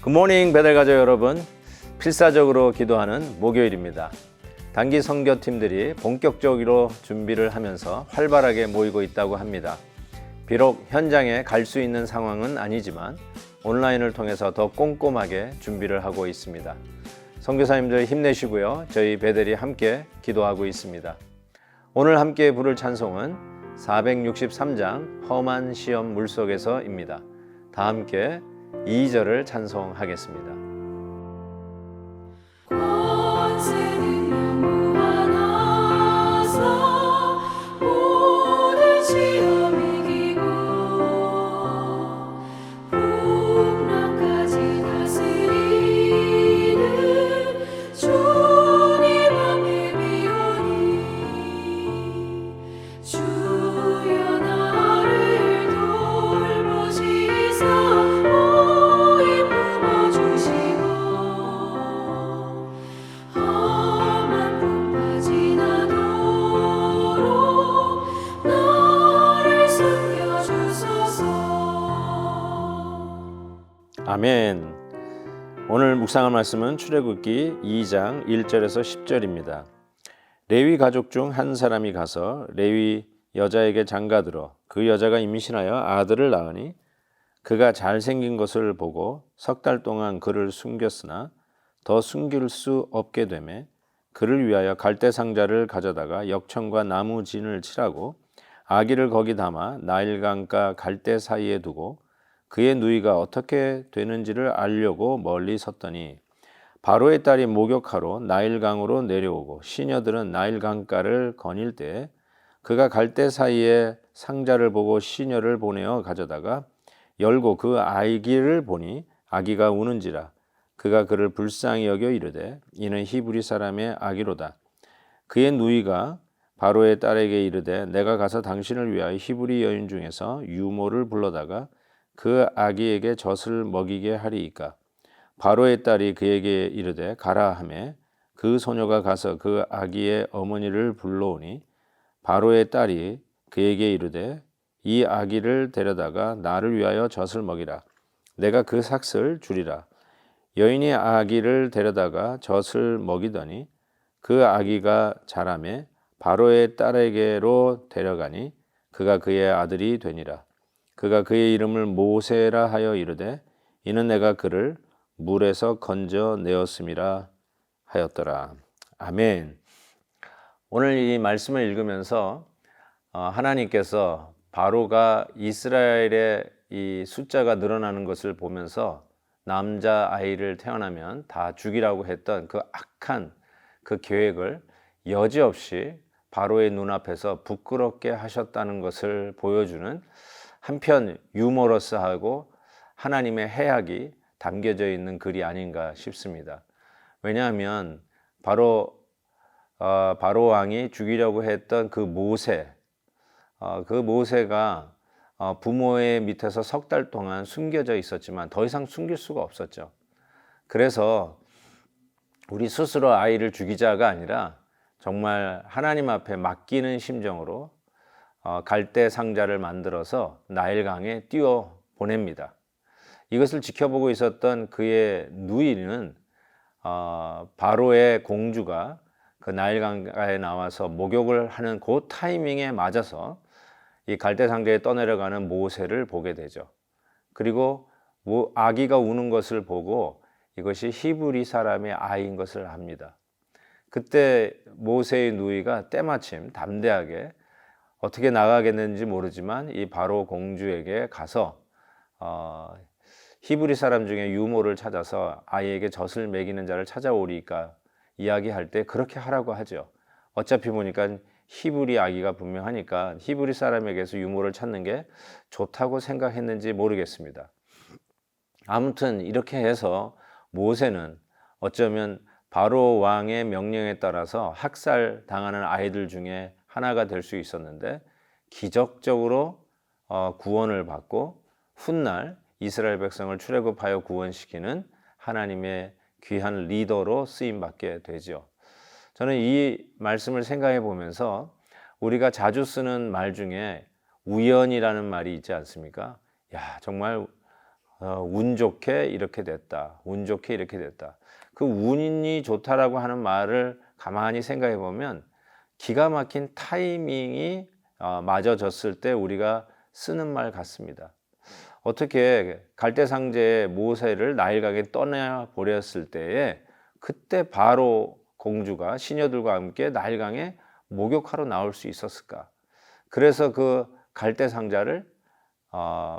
굿모닝 배달가족 여러분, 필사적으로 기도하는 목요일입니다. 단기 선교팀들이 본격적으로 준비를 하면서 활발하게 모이고 있다고 합니다. 비록 현장에 갈 수 있는 상황은 아니지만 온라인을 통해서 더 꼼꼼하게 준비를 하고 있습니다. 선교사님들 힘내시고요. 저희 배달이 함께 기도하고 있습니다. 오늘 함께 부를 찬송은 463장 험한 시험 물속에서입니다. 다 함께 2절을 찬송하겠습니다. 아멘. 오늘 묵상할 말씀은 출애굽기 2장 1절에서 10절입니다. 레위 가족 중 한 사람이 가서 레위 여자에게 장가들어 그 여자가 임신하여 아들을 낳으니 그가 잘생긴 것을 보고 석 달 동안 그를 숨겼으나 더 숨길 수 없게 되매 그를 위하여 갈대 상자를 가져다가 역청과 나무 진을 칠하고 아기를 거기 담아 나일강가 갈대 사이에 두고 그의 누이가 어떻게 되는지를 알려고 멀리 섰더니 바로의 딸이 목욕하러 나일강으로 내려오고 시녀들은 나일강가를 거닐 때 그가 갈대 사이에 상자를 보고 시녀를 보내어 가져다가 열고 그 아기를 보니 아기가 우는지라 그가 그를 불쌍히 여겨 이르되 이는 히브리 사람의 아기로다. 그의 누이가 바로의 딸에게 이르되 내가 가서 당신을 위하여 히브리 여인 중에서 유모를 불러다가 그 아기에게 젖을 먹이게 하리이까. 바로의 딸이 그에게 이르되 가라 하매 그 소녀가 가서 그 아기의 어머니를 불러오니 바로의 딸이 그에게 이르되 이 아기를 데려다가 나를 위하여 젖을 먹이라. 내가 그 삭을 주리라. 여인이 아기를 데려다가 젖을 먹이더니 그 아기가 자라매 바로의 딸에게로 데려가니 그가 그의 아들이 되니라. 그가 그의 이름을 모세라 하여 이르되 이는 내가 그를 물에서 건져내었음이라 하였더라. 아멘. 오늘 이 말씀을 읽으면서 하나님께서 바로가 이스라엘의 이 숫자가 늘어나는 것을 보면서 남자 아이를 태어나면 다 죽이라고 했던 그 악한 그 계획을 여지없이 바로의 눈앞에서 부끄럽게 하셨다는 것을 보여주는 한편 유머러스하고 하나님의 해악이 담겨져 있는 글이 아닌가 싶습니다. 왜냐하면 바로 바로 왕이 죽이려고 했던 그 모세, 그 모세가 부모의 밑에서 석 달 동안 숨겨져 있었지만 더 이상 숨길 수가 없었죠. 그래서 우리 스스로 아이를 죽이자가 아니라 정말 하나님 앞에 맡기는 심정으로 갈대 상자를 만들어서 나일강에 띄워 보냅니다. 이것을 지켜보고 있었던 그의 누이는 바로의 공주가 그 나일강가에 나와서 목욕을 하는 그 타이밍에 맞아서 이 갈대 상자에 떠내려가는 모세를 보게 되죠. 그리고 아기가 우는 것을 보고 이것이 히브리 사람의 아이인 것을 압니다. 그때 모세의 누이가 때마침 담대하게 어떻게 나가겠는지 모르지만 이 바로 공주에게 가서 히브리 사람 중에 유모를 찾아서 아이에게 젖을 먹이는 자를 찾아오리까 이야기할 때 그렇게 하라고 하죠. 어차피 보니까 히브리 아기가 분명하니까 히브리 사람에게서 유모를 찾는 게 좋다고 생각했는지 모르겠습니다. 아무튼 이렇게 해서 모세는 어쩌면 바로 왕의 명령에 따라서 학살 당하는 아이들 중에 하나가 될 수 있었는데 기적적으로 구원을 받고 훗날 이스라엘 백성을 출애굽하여 구원시키는 하나님의 귀한 리더로 쓰임받게 되죠. 저는 이 말씀을 생각해 보면서 우리가 자주 쓰는 말 중에 우연이라는 말이 있지 않습니까? 야, 정말 운 좋게 이렇게 됐다. 운 좋게 이렇게 됐다. 그 운이 좋다라고 하는 말을 가만히 생각해 보면 기가 막힌 타이밍이 맞아졌을 때 우리가 쓰는 말 같습니다. 어떻게 갈대상제에 모세를 나일강에 떠나버렸을 때에 그때 바로 공주가 시녀들과 함께 나일강에 목욕하러 나올 수 있었을까? 그래서 그 갈대상자를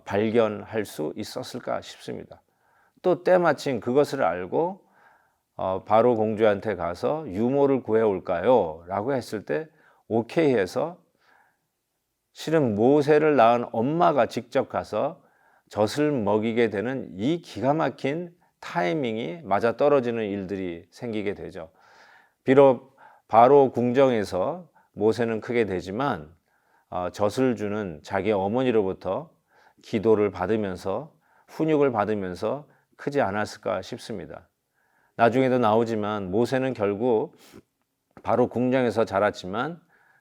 발견할 수 있었을까 싶습니다. 또 때마침 그것을 알고 바로 공주한테 가서 유모를 구해올까요? 라고 했을 때 오케이 해서 실은 모세를 낳은 엄마가 직접 가서 젖을 먹이게 되는 이 기가 막힌 타이밍이 맞아떨어지는 일들이 생기게 되죠. 비록 바로 궁정에서 모세는 크게 되지만 젖을 주는 자기 어머니로부터 기도를 받으면서 훈육을 받으면서 크지 않았을까 싶습니다. 나중에도 나오지만 모세는 결국 바로 궁정에서 자랐지만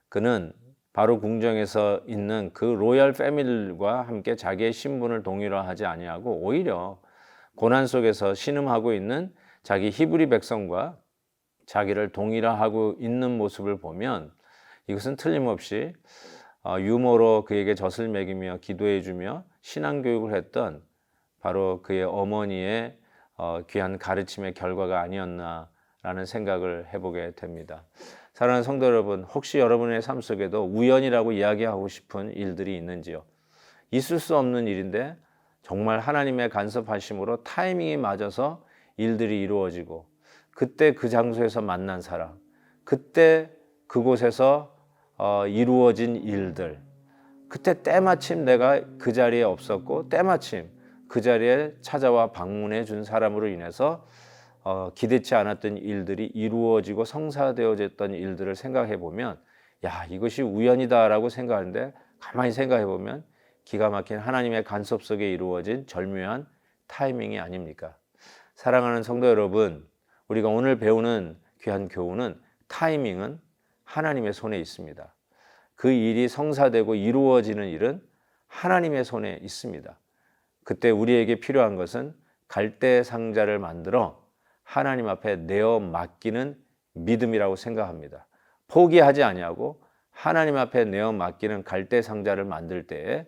그는 바로 궁정에서 있는 그 로열 패밀리와 함께 자기의 신분을 동일화하지 아니하고 오히려 고난 속에서 신음하고 있는 자기 히브리 백성과 자기를 동일화하고 있는 모습을 보면 이것은 틀림없이 유모로 그에게 젖을 먹이며 기도해주며 신앙교육을 했던 바로 그의 어머니의 귀한 가르침의 결과가 아니었나라는 생각을 해보게 됩니다. 사랑하는 성도 여러분, 혹시 여러분의 삶 속에도 우연이라고 이야기하고 싶은 일들이 있는지요? 있을 수 없는 일인데 정말 하나님의 간섭하심으로 타이밍이 맞아서 일들이 이루어지고 그때 그 장소에서 만난 사람, 그때 그곳에서 이루어진 일들, 그때 때마침 내가 그 자리에 없었고 때마침 그 자리에 찾아와 방문해 준 사람으로 인해서 기대치 않았던 일들이 이루어지고 성사되어졌던 일들을 생각해 보면 야, 이것이 우연이다라고 생각하는데 가만히 생각해 보면 기가 막힌 하나님의 간섭 속에 이루어진 절묘한 타이밍이 아닙니까? 사랑하는 성도 여러분, 우리가 오늘 배우는 귀한 교훈은 타이밍은 하나님의 손에 있습니다. 그 일이 성사되고 이루어지는 일은 하나님의 손에 있습니다. 그때 우리에게 필요한 것은 갈대 상자를 만들어 하나님 앞에 내어 맡기는 믿음이라고 생각합니다. 포기하지 아니하고 하나님 앞에 내어 맡기는 갈대 상자를 만들 때에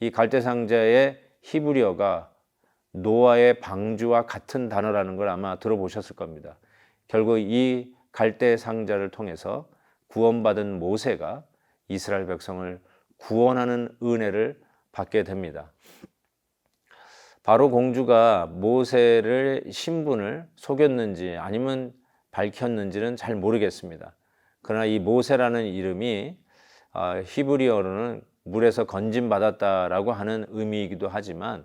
이 갈대 상자의 히브리어가 노아의 방주와 같은 단어라는 걸 아마 들어보셨을 겁니다. 결국 이 갈대 상자를 통해서 구원받은 모세가 이스라엘 백성을 구원하는 은혜를 받게 됩니다. 바로 공주가 모세를 신분을 속였는지 아니면 밝혔는지는 잘 모르겠습니다. 그러나 이 모세라는 이름이 히브리어로는 물에서 건짐받았다라고 하는 의미이기도 하지만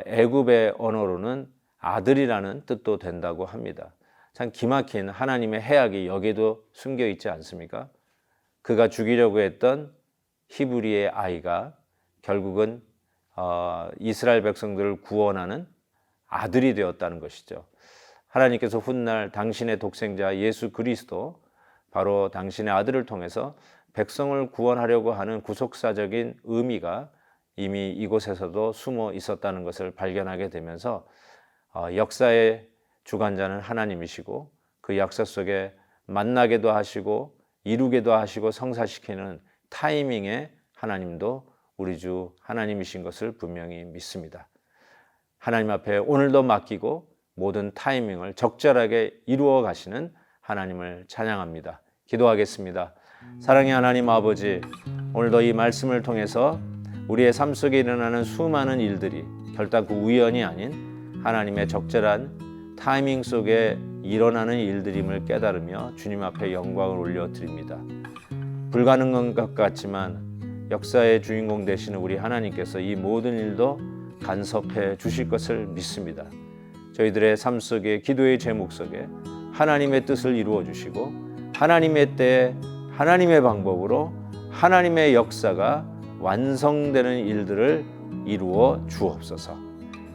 애굽의 언어로는 아들이라는 뜻도 된다고 합니다. 참 기막힌 하나님의 해악이 여기에도 숨겨 있지 않습니까? 그가 죽이려고 했던 히브리의 아이가 결국은 이스라엘 백성들을 구원하는 아들이 되었다는 것이죠. 하나님께서 훗날 당신의 독생자 예수 그리스도, 바로 당신의 아들을 통해서 백성을 구원하려고 하는 구속사적인 의미가 이미 이곳에서도 숨어 있었다는 것을 발견하게 되면서 역사의 주관자는 하나님이시고 그 역사 속에 만나게도 하시고 이루게도 하시고 성사시키는 타이밍에 하나님도 우리 주 하나님이신 것을 분명히 믿습니다. 하나님 앞에 오늘도 맡기고 모든 타이밍을 적절하게 이루어 가시는 하나님을 찬양합니다. 기도하겠습니다. 사랑의 하나님 아버지, 오늘도 이 말씀을 통해서 우리의 삶 속에 일어나는 수많은 일들이 결단코 우연이 아닌 하나님의 적절한 타이밍 속에 일어나는 일들임을 깨달으며 주님 앞에 영광을 올려드립니다. 불가능한 것 같지만 역사의 주인공 되시는 우리 하나님께서 이 모든 일도 간섭해 주실 것을 믿습니다. 저희들의 삶 속에, 기도의 제목 속에 하나님의 뜻을 이루어 주시고 하나님의 때에 하나님의 방법으로 하나님의 역사가 완성되는 일들을 이루어 주옵소서.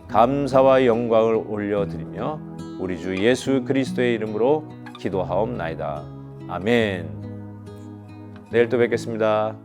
감사와 영광을 올려드리며 우리 주 예수 그리스도의 이름으로 기도하옵나이다. 아멘. 내일 또 뵙겠습니다.